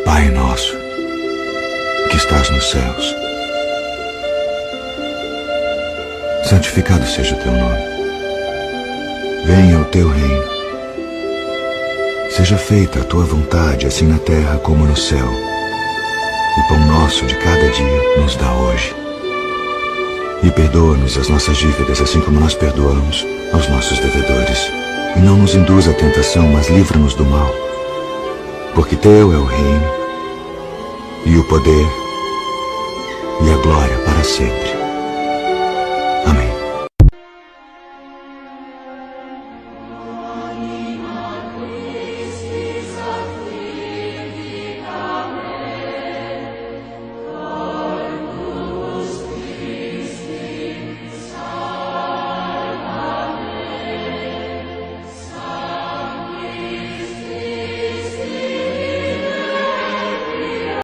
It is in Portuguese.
Pai nosso, que estás nos céus, santificado seja o teu nome. Venha o teu reino. Seja feita a tua vontade, assim na terra como no céu. O pão nosso de cada dia nos dá hoje. E perdoa-nos as nossas dívidas, assim como nós perdoamos aos nossos devedores. E não nos induz à tentação, mas livra-nos do mal. Porque teu é o reino, e o poder, e a glória para sempre.